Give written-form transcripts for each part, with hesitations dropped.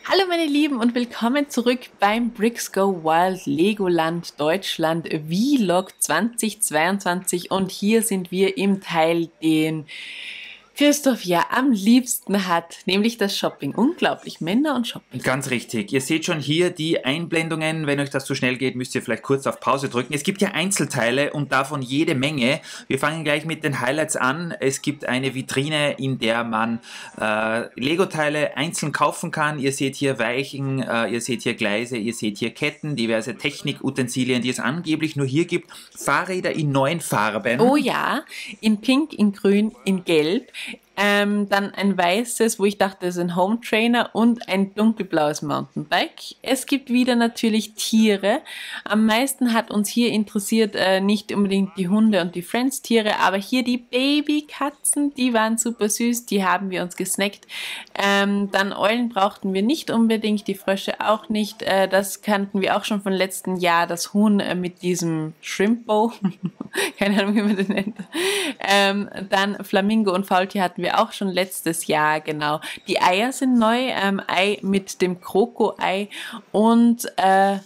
Hallo meine Lieben und willkommen zurück beim Bricks Go Wild Legoland Deutschland Vlog 2022 und hier sind wir im Teil, den Christoph ja am liebsten hat, nämlich das Shopping. Unglaublich, Männer und Shopping. Ganz richtig. Ihr seht schon hier die Einblendungen. Wenn euch das zu schnell geht, müsst ihr vielleicht kurz auf Pause drücken. Es gibt ja Einzelteile und davon jede Menge. Wir fangen gleich mit den Highlights an. Es gibt eine Vitrine, in der man Lego-Teile einzeln kaufen kann. Ihr seht hier Weichen, ihr seht hier Gleise, ihr seht hier Ketten, diverse Technikutensilien, die es angeblich nur hier gibt. Fahrräder in 9 Farben. Oh ja, in Pink, in Grün, in Gelb. Dann ein weißes, wo ich dachte, das ist ein Home Trainer und ein dunkelblaues Mountainbike. Es gibt wieder natürlich Tiere. Am meisten hat uns hier interessiert nicht unbedingt die Hunde und die Friends-Tiere, aber hier die Babykatzen, die waren super süß, die haben wir uns gesnackt. Dann Eulen brauchten wir nicht unbedingt, die Frösche auch nicht. Das kannten wir auch schon von letzten Jahr, das Huhn mit diesem Shrimp-Bow. Keine Ahnung, wie man das nennt. Dann Flamingo und Faultier hatten wir auch schon letztes Jahr, genau. Die Eier sind neu, Ei mit dem Kroko-Ei und ja,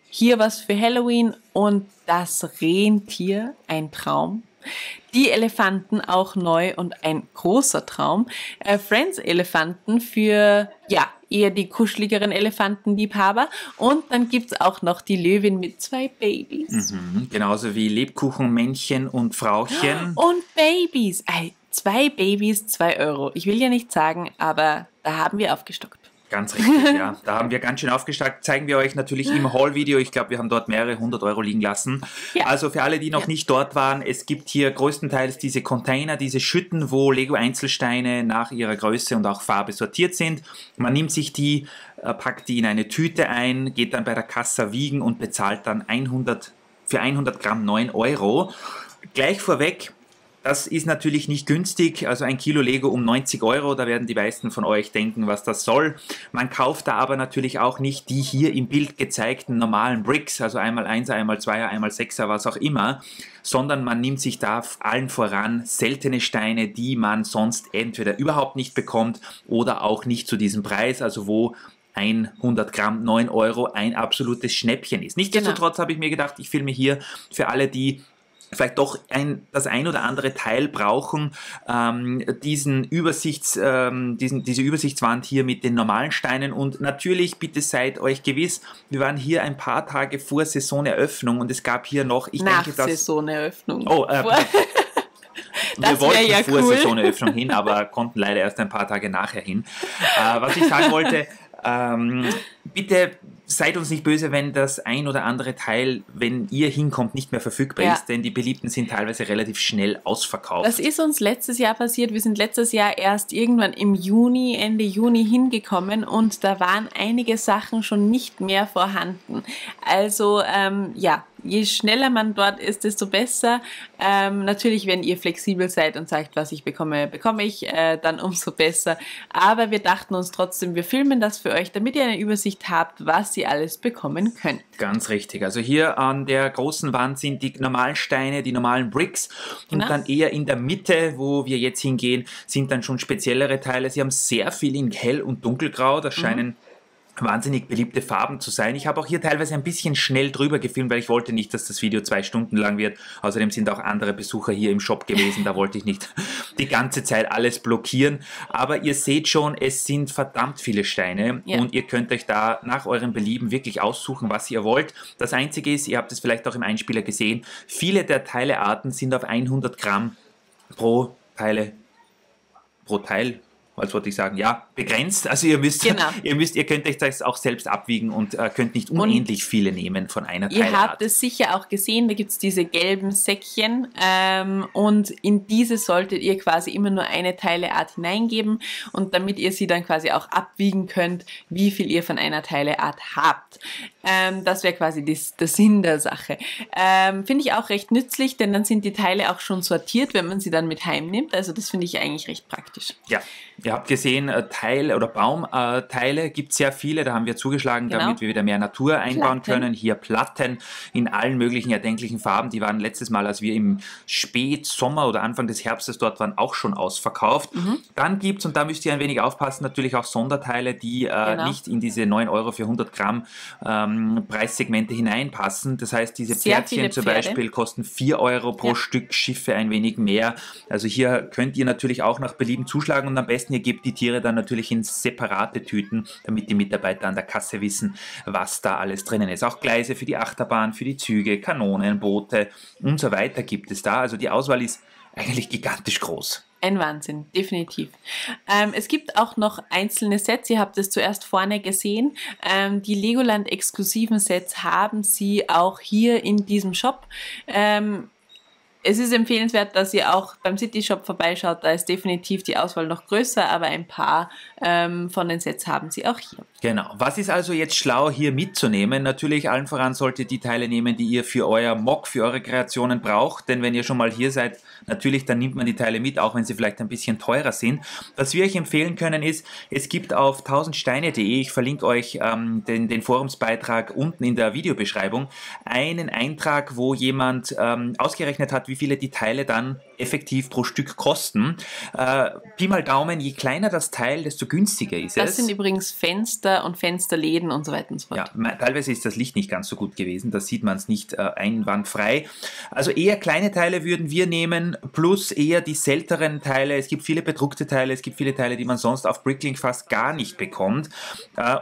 hier was für Halloween und das Rentier, ein Traum. Die Elefanten auch neu und ein großer Traum. Friends-Elefanten für, ja, eher die kuscheligeren Elefantenliebhaber. Und dann gibt es auch noch die Löwin mit 2 Babys. Genauso wie Lebkuchenmännchen und Frauchen. Und Babys. 2 Babys, 2 Euro. Ich will ja nicht sagen, aber da haben wir aufgestockt. Ganz richtig, ja. Da haben wir ganz schön aufgestockt. Zeigen wir euch natürlich im Haul-Video. Ich glaube, wir haben dort mehrere 100 Euro liegen lassen. Ja. Also für alle, die noch nicht dort waren, es gibt hier größtenteils diese Container, diese Schütten, wo Lego-Einzelsteine nach ihrer Größe und auch Farbe sortiert sind. Man nimmt sich die, packt die in eine Tüte ein, geht dann bei der Kassa wiegen und bezahlt dann für 100 Gramm 9 Euro. Gleich vorweg, das ist natürlich nicht günstig, also 1 Kilo Lego um 90 Euro, da werden die meisten von euch denken, was das soll. Man kauft da aber natürlich auch nicht die hier im Bild gezeigten normalen Bricks, also einmal 1er, einmal 2er, einmal 6er, was auch immer, sondern man nimmt sich da allen voran seltene Steine, die man sonst entweder überhaupt nicht bekommt oder auch nicht zu diesem Preis, also wo 100 Gramm 9 Euro ein absolutes Schnäppchen ist. Nichtsdestotrotz habe ich mir gedacht, ich filme hier für alle, die vielleicht doch das ein oder andere Teil brauchen, diese Übersichtswand hier mit den normalen Steinen und natürlich, bitte seid euch gewiss, wir waren hier ein paar Tage vor Saisoneröffnung und es gab hier noch, Saisoneröffnung. Oh, wir wollten ja vor Saisoneröffnung hin, aber konnten leider erst ein paar Tage nachher hin. Was ich sagen wollte, bitte seid uns nicht böse, wenn das ein oder andere Teil, wenn ihr hinkommt, nicht mehr verfügbar ist, denn die beliebten sind teilweise relativ schnell ausverkauft. Das ist uns letztes Jahr passiert. Wir sind letztes Jahr erst irgendwann im Juni, Ende Juni hingekommen und da waren einige Sachen schon nicht mehr vorhanden. Also ja, je schneller man dort ist, desto besser. Natürlich, wenn ihr flexibel seid und sagt, was ich bekomme, bekomme ich, dann umso besser. Aber wir dachten uns trotzdem, wir filmen das für euch, damit ihr eine Übersicht habt, was ihr alles bekommen könnt. Ganz richtig. Also hier an der großen Wand sind die normalen Steine, die normalen Bricks und dann eher in der Mitte, wo wir jetzt hingehen, sind dann schon speziellere Teile. Sie haben sehr viel in Hell- und Dunkelgrau. Das scheinen wahnsinnig beliebte Farben zu sein. Ich habe auch hier teilweise ein bisschen schnell drüber gefilmt, weil ich wollte nicht, dass das Video 2 Stunden lang wird. Außerdem sind auch andere Besucher hier im Shop gewesen, da wollte ich nicht die ganze Zeit alles blockieren. Aber ihr seht schon, es sind verdammt viele Steine und ihr könnt euch da nach eurem Belieben wirklich aussuchen, was ihr wollt. Das Einzige ist, ihr habt es vielleicht auch im Einspieler gesehen, viele der Teilearten sind auf 100 Gramm pro Teil, was wollte ich sagen? Ja, begrenzt. Also ihr könnt euch das auch selbst abwiegen und könnt nicht unendlich viele nehmen von einer Teileart. Ihr habt es sicher auch gesehen, da gibt es diese gelben Säckchen und in diese solltet ihr quasi immer nur eine Teileart hineingeben und damit ihr sie dann quasi auch abwiegen könnt, wie viel ihr von einer Teileart habt. Das wäre quasi der Sinn der Sache. Finde ich auch recht nützlich, denn dann sind die Teile auch schon sortiert, wenn man sie dann mit heimnimmt. Also das finde ich eigentlich recht praktisch. Ja, Ihr habt gesehen, Baumteile gibt es sehr viele, da haben wir zugeschlagen, damit wir wieder mehr Natur einbauen können. Hier Platten in allen möglichen erdenklichen Farben, die waren letztes Mal, als wir im Spätsommer oder Anfang des Herbstes dort waren, auch schon ausverkauft. Dann gibt es, und da müsst ihr ein wenig aufpassen, natürlich auch Sonderteile, die nicht in diese 9 Euro für 100 Gramm Preissegmente hineinpassen. Das heißt, diese Pferdchen zum Beispiel kosten 4 Euro pro Stück, Schiffe ein wenig mehr. Also hier könnt ihr natürlich auch nach Belieben zuschlagen und am besten ihr gebt die Tiere dann natürlich in separate Tüten, damit die Mitarbeiter an der Kasse wissen, was da alles drinnen ist. Auch Gleise für die Achterbahn, für die Züge, Kanonen, Boote und so weiter gibt es da. Also die Auswahl ist eigentlich gigantisch groß. Ein Wahnsinn, definitiv. Es gibt auch noch einzelne Sets, ihr habt es zuerst vorne gesehen. Die Legoland-exklusiven Sets haben sie auch hier in diesem Shop. Es ist empfehlenswert, dass ihr auch beim City Shop vorbeischaut, da ist definitiv die Auswahl noch größer, aber ein paar von den Sets haben sie auch hier. Genau. Was ist also jetzt schlau hier mitzunehmen? Natürlich allen voran solltet ihr die Teile nehmen, die ihr für euer Mock, für eure Kreationen braucht, denn wenn ihr schon mal hier seid, natürlich, dann nimmt man die Teile mit, auch wenn sie vielleicht ein bisschen teurer sind. Was wir euch empfehlen können ist, es gibt auf 1000steine.de, ich verlinke euch den Forumsbeitrag unten in der Videobeschreibung, einen Eintrag, wo jemand ausgerechnet hat, wie viele die Teile dann effektiv pro Stück kosten. Pi mal Daumen, je kleiner das Teil, desto günstiger ist es. Das sind übrigens Fenster und Fensterläden und so weiter und so fort. Ja, teilweise ist das Licht nicht ganz so gut gewesen, da sieht man es nicht einwandfrei. Also eher kleine Teile würden wir nehmen, plus eher die seltenen Teile. Es gibt viele bedruckte Teile, es gibt viele Teile, die man sonst auf Bricklink fast gar nicht bekommt.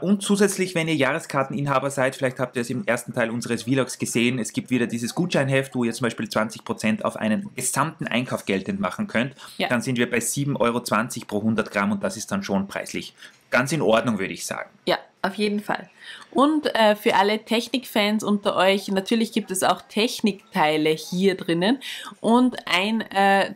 Und zusätzlich, wenn ihr Jahreskarteninhaber seid, vielleicht habt ihr es im ersten Teil unseres Vlogs gesehen, es gibt wieder dieses Gutscheinheft, wo ihr zum Beispiel 20% auf einen gesamten Einkauf geltend machen könnt. Ja. Dann sind wir bei 7,20 Euro pro 100 Gramm und das ist dann schon preislich ganz in Ordnung, würde ich sagen. Ja, auf jeden Fall. Und für alle Technikfans unter euch, natürlich gibt es auch Technikteile hier drinnen. Und ein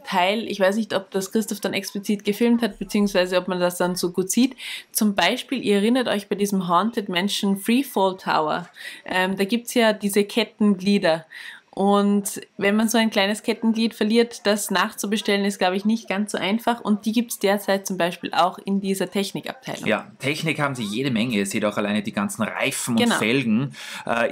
Teil, ich weiß nicht, ob das Christoph dann explizit gefilmt hat, beziehungsweise ob man das dann so gut sieht. Zum Beispiel, ihr erinnert euch bei diesem Haunted Mansion Freefall Tower. Da gibt es ja diese Kettenglieder. Und wenn man so ein kleines Kettenglied verliert, das nachzubestellen ist, glaube ich, nicht ganz so einfach. Und die gibt es derzeit zum Beispiel auch in dieser Technikabteilung. Ja, Technik haben sie jede Menge. Ihr seht auch alleine die ganzen Reifen und Felgen.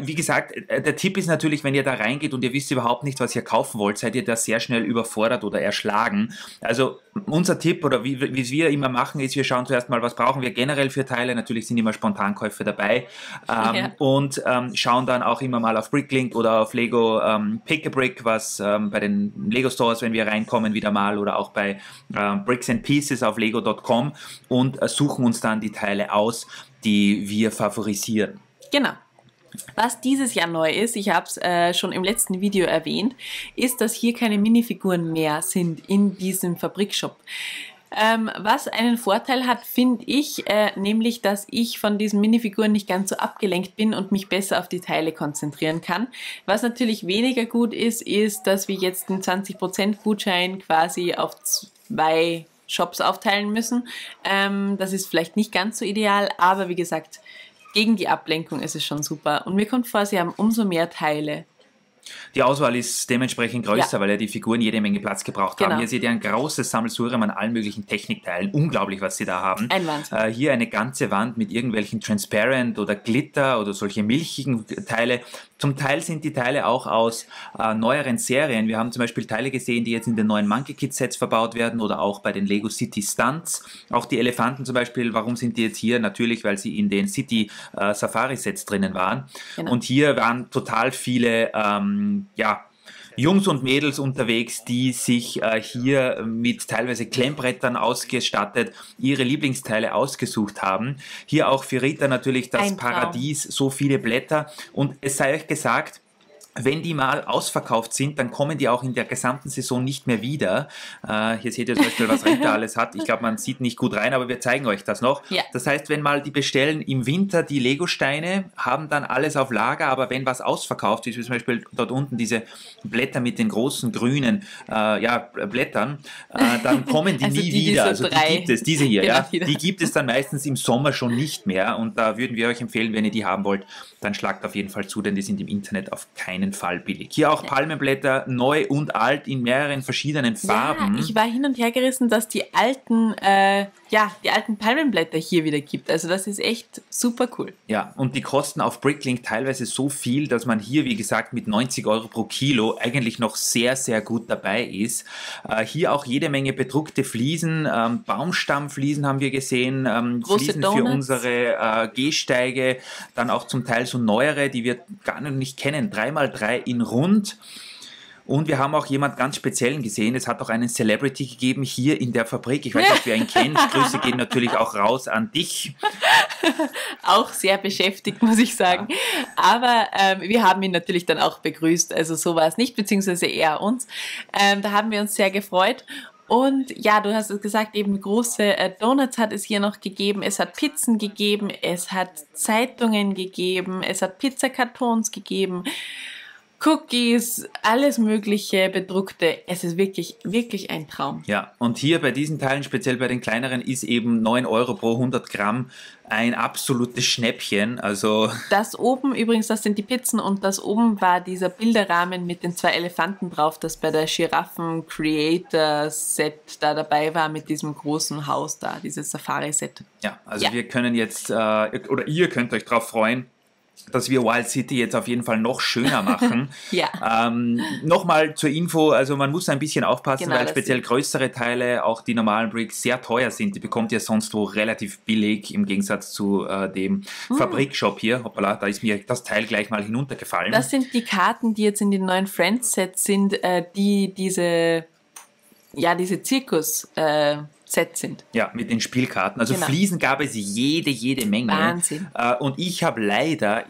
Wie gesagt, der Tipp ist natürlich, wenn ihr da reingeht und ihr wisst überhaupt nicht, was ihr kaufen wollt, seid ihr da sehr schnell überfordert oder erschlagen. Also unser Tipp oder wie wir immer machen, ist, wir schauen zuerst mal, was brauchen wir generell für Teile. Natürlich sind immer Spontankäufe dabei. Und schauen dann auch immer mal auf Bricklink oder auf Lego Pick-a-Brick, was bei den Lego Stores, wenn wir reinkommen, wieder mal, oder auch bei Bricks and Pieces auf lego.com und suchen uns dann die Teile aus, die wir favorisieren. Genau. Was dieses Jahr neu ist, ich habe es schon im letzten Video erwähnt, ist, dass hier keine Minifiguren mehr sind in diesem Fabrikshop. Was einen Vorteil hat, finde ich, nämlich, dass ich von diesen Minifiguren nicht ganz so abgelenkt bin und mich besser auf die Teile konzentrieren kann. Was natürlich weniger gut ist, ist, dass wir jetzt einen 20% Gutschein quasi auf 2 Shops aufteilen müssen. Das ist vielleicht nicht ganz so ideal, aber wie gesagt, gegen die Ablenkung ist es schon super. Und mir kommt vor, sie haben umso mehr Teile. Die Auswahl ist dementsprechend größer, weil ja die Figuren jede Menge Platz gebraucht haben. Hier seht ihr ein großes Sammelsurium an allen möglichen Technikteilen. Unglaublich, was sie da haben. Ein Wahnsinn. Hier eine ganze Wand mit irgendwelchen Transparent oder Glitter oder solche milchigen Teile. Zum Teil sind die Teile auch aus neueren Serien. Wir haben zum Beispiel Teile gesehen, die jetzt in den neuen Monkey Kid Sets verbaut werden oder auch bei den Lego City Stunts. Auch die Elefanten zum Beispiel, warum sind die jetzt hier? Natürlich, weil sie in den City Safari Sets drinnen waren. Genau. Und hier waren total viele Jungs und Mädels unterwegs, die sich hier mit teilweise Klemmbrettern ausgestattet ihre Lieblingsteile ausgesucht haben. Hier auch für Rita natürlich das Paradies, so viele Blätter. Und es sei euch gesagt, wenn die mal ausverkauft sind, dann kommen die auch in der gesamten Saison nicht mehr wieder. Hier seht ihr zum Beispiel, was Rita alles hat. Ich glaube, man sieht nicht gut rein, aber wir zeigen euch das noch. Ja. Das heißt, wenn mal die bestellen im Winter die Lego-Steine, haben dann alles auf Lager, aber wenn was ausverkauft ist, wie zum Beispiel dort unten diese Blätter mit den großen grünen Blättern, dann kommen die also nie wieder. Also die gibt es, diese hier, genau, die gibt es dann meistens im Sommer schon nicht mehr. Und da würden wir euch empfehlen, wenn ihr die haben wollt, dann schlagt auf jeden Fall zu, denn die sind im Internet auf keinen Fall billig. Hier auch Palmenblätter, neu und alt, in mehreren verschiedenen Farben. Ja, ich war hin und her gerissen, dass die alten ja, die alten Palmenblätter hier wieder gibt. Also das ist echt super cool. Ja, und die kosten auf Bricklink teilweise so viel, dass man hier, wie gesagt, mit 90 Euro pro Kilo eigentlich noch sehr, sehr gut dabei ist. Hier auch jede Menge bedruckte Fliesen, Baumstammfliesen haben wir gesehen, Große Fliesen Donuts. für unsere Gehsteige, dann auch zum Teil so neuere, die wir gar noch nicht kennen, 3x3 in rund. Und wir haben auch jemand ganz Speziellen gesehen. Es hat auch einen Celebrity gegeben hier in der Fabrik. Ich weiß nicht, wer ihn kennt. Grüße gehen natürlich auch raus an dich. Auch sehr beschäftigt, muss ich sagen. Aber wir haben ihn natürlich dann auch begrüßt. Also so war es nicht, beziehungsweise er uns. Da haben wir uns sehr gefreut. Und ja, du hast es gesagt, eben große Donuts hat es hier noch gegeben. Es hat Pizzen gegeben, es hat Zeitungen gegeben, es hat Pizzakartons gegeben. Cookies, alles mögliche bedruckte. Es ist wirklich, wirklich ein Traum. Ja, und hier bei diesen Teilen, speziell bei den kleineren, ist eben 9 Euro pro 100 Gramm ein absolutes Schnäppchen. Also das oben, übrigens, das sind die Pizzen und das oben war dieser Bilderrahmen mit den 2 Elefanten drauf, das bei der Giraffen-Creator-Set da dabei war mit diesem großen Haus da, dieses Safari-Set. Ja, also wir können jetzt, oder ihr könnt euch darauf freuen, dass wir Wild City jetzt auf jeden Fall noch schöner machen. Ja. Nochmal zur Info, also man muss ein bisschen aufpassen, Genau, weil speziell größere Teile, auch die normalen Bricks, sehr teuer sind. Die bekommt ihr sonst wo relativ billig, im Gegensatz zu dem Fabrikshop hier. Hoppala, da ist mir das Teil gleich mal hinuntergefallen. Das sind die Karten, die jetzt in den neuen Friends-Sets sind, die diese Zirkus- Set sind. Ja, mit den Spielkarten. Also genau. Fliesen gab es jede Menge. Wahnsinn. Und ich habe leider,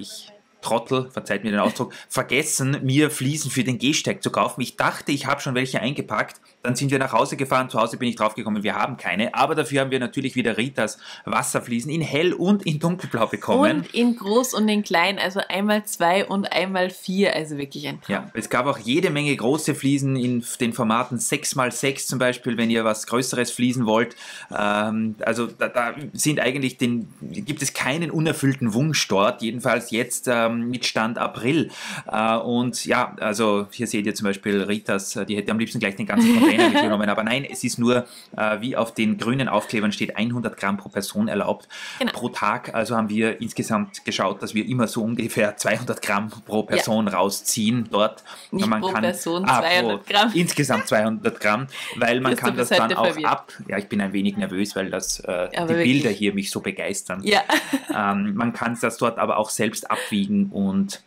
Trottel, verzeiht mir den Ausdruck, vergessen, mir Fliesen für den Gehsteig zu kaufen. Ich dachte, ich habe schon welche eingepackt. Dann sind wir nach Hause gefahren. Zu Hause bin ich draufgekommen, wir haben keine. Aber dafür haben wir natürlich wieder Ritas Wasserfliesen in hell und in dunkelblau bekommen. Und in groß und in klein, also 1x2 und 1x4, also wirklich ein Traum. Ja, es gab auch jede Menge große Fliesen in den Formaten 6x6 zum Beispiel, wenn ihr was Größeres fließen wollt. Also da sind eigentlich gibt es keinen unerfüllten Wunsch dort, jedenfalls jetzt mit Stand April. Und ja, also hier seht ihr zum Beispiel Ritas, die hätte am liebsten gleich den ganzen Container mitgenommen, aber nein, es ist nur, wie auf den grünen Aufklebern steht, 100 Gramm pro Person erlaubt, pro Tag. Also haben wir insgesamt geschaut, dass wir immer so ungefähr 200 Gramm pro Person rausziehen dort. Nicht man pro kann, Person 200 Gramm. Insgesamt 200 Gramm, weil man kann das dann auch ja, ich bin ein wenig nervös, weil die Bilder hier mich so begeistern. Ja. Man kann das dort aber auch selbst abwiegen und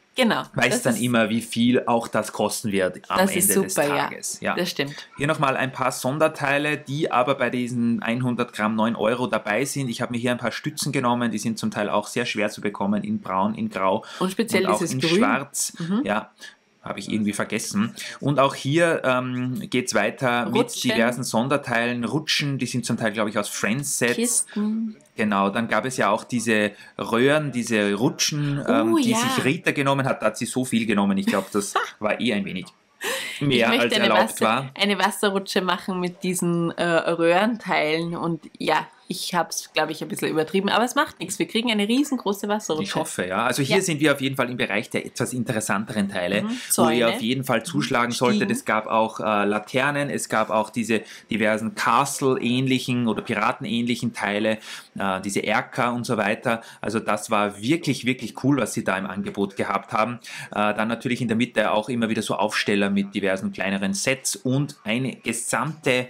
weiß dann immer, wie viel auch das kosten wird am Ende des Tages. Ja. Das stimmt. Hier nochmal ein paar Sonderteile, die aber bei diesen 100 Gramm 9 Euro dabei sind. Ich habe mir hier ein paar Stützen genommen, die sind zum Teil auch sehr schwer zu bekommen, in braun, in grau und speziell und auch in Grün. Schwarz. Ja. Habe ich irgendwie vergessen. Und auch hier geht es weiter mit diversen Sonderteilen. Rutschen, die sind zum Teil, glaube ich, aus Friends-Sets. Kisten. Genau, dann gab es ja auch diese Röhren, diese Rutschen, die sich Rita genommen hat. Da hat sie so viel genommen. Ich glaube, das war ein wenig mehr als erlaubt war. Eine Wasserrutsche machen mit diesen Röhrenteilen und ja, ich habe es, glaube ich, ein bisschen übertrieben, aber es macht nichts. Wir kriegen eine riesengroße Wasserrutsche. Ich hoffe, ja. Also hier sind wir auf jeden Fall im Bereich der etwas interessanteren Teile, wo ihr auf jeden Fall zuschlagen solltet. Es gab auch Laternen, es gab auch diese diversen Castle-ähnlichen oder Piraten-ähnlichen Teile, diese Erker und so weiter. Also das war wirklich, wirklich cool, was sie da im Angebot gehabt haben. Dann natürlich in der Mitte auch immer wieder so Aufsteller mit diversen kleineren Sets und ein gesamter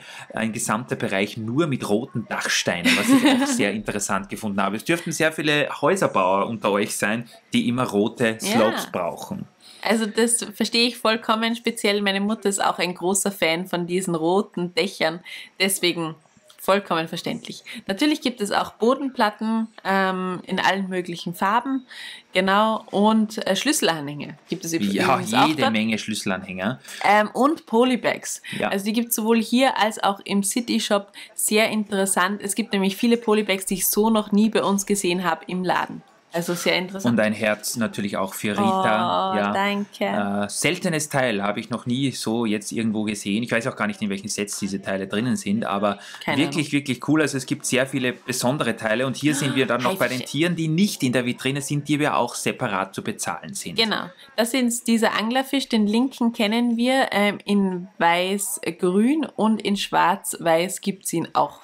Bereich nur mit roten Dachsteinen, was ich auch sehr interessant gefunden habe. Es dürften sehr viele Häuserbauer unter euch sein, die immer rote Slopes brauchen. Also das verstehe ich vollkommen, speziell meine Mutter ist auch ein großer Fan von diesen roten Dächern, deswegen vollkommen verständlich. Natürlich gibt es auch Bodenplatten in allen möglichen Farben, genau, und Schlüsselanhänger gibt es übrigens auch dort. Ja, jede Menge Schlüsselanhänger. Und Polybags. Ja. Also die gibt es sowohl hier als auch im City Shop, sehr interessant. Es gibt nämlich viele Polybags, die ich so noch nie bei uns gesehen habe im Laden. Also sehr interessant. Und ein Herz natürlich auch für Rita. Oh, ja. Danke. Seltenes Teil habe ich noch nie so jetzt irgendwo gesehen. Ich weiß auch gar nicht, in welchen Sets diese Teile drinnen sind, aber wirklich, wirklich cool. Also es gibt sehr viele besondere Teile und hier sind wir dann noch bei den Tieren, die nicht in der Vitrine sind, die wir auch separat zu bezahlen sind. Genau. Das ist dieser Anglerfisch, den linken kennen wir. In weiß-grün und in schwarz-weiß gibt es ihn auch.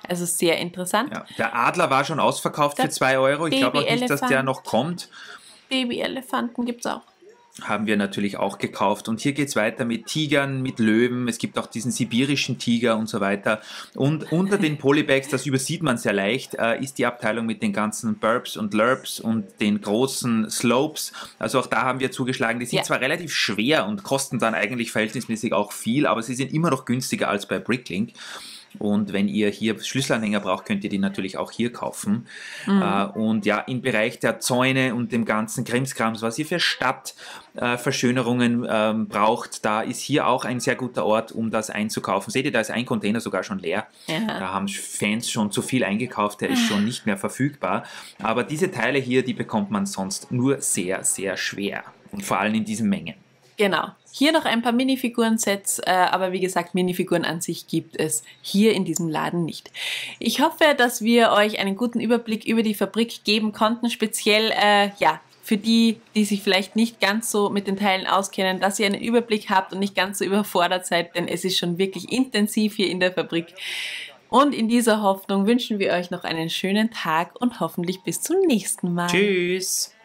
Also sehr interessant. Ja, der Adler war schon ausverkauft für 2 Euro. Ich glaube auch nicht, dass der noch kommt. Babyelefanten gibt es auch. Haben wir natürlich auch gekauft. Und hier geht es weiter mit Tigern, mit Löwen. Es gibt auch diesen sibirischen Tiger und so weiter. Und unter den Polybags, das übersieht man sehr leicht, ist die Abteilung mit den ganzen Burbs und Lurbs und den großen Slopes. Also auch da haben wir zugeschlagen. Die sind zwar relativ schwer und kosten dann eigentlich verhältnismäßig auch viel, aber sie sind immer noch günstiger als bei Bricklink. Und wenn ihr hier Schlüsselanhänger braucht, könnt ihr die natürlich auch hier kaufen. Und ja, im Bereich der Zäune und dem ganzen Krimskrams, was ihr für Stadtverschönerungen braucht, da ist hier auch ein sehr guter Ort, um das einzukaufen. Seht ihr, da ist ein Container sogar schon leer. Ja. Da haben Fans schon zu viel eingekauft, der ist schon nicht mehr verfügbar. Aber diese Teile hier, die bekommt man sonst nur sehr, sehr schwer. Und vor allem in diesen Mengen. Genau. Hier noch ein paar Minifiguren-Sets, aber wie gesagt, Minifiguren an sich gibt es hier in diesem Laden nicht. Ich hoffe, dass wir euch einen guten Überblick über die Fabrik geben konnten, speziell für die, die sich vielleicht nicht ganz so mit den Teilen auskennen, dass ihr einen Überblick habt und nicht ganz so überfordert seid, denn es ist schon wirklich intensiv hier in der Fabrik. Und in dieser Hoffnung wünschen wir euch noch einen schönen Tag und hoffentlich bis zum nächsten Mal. Tschüss!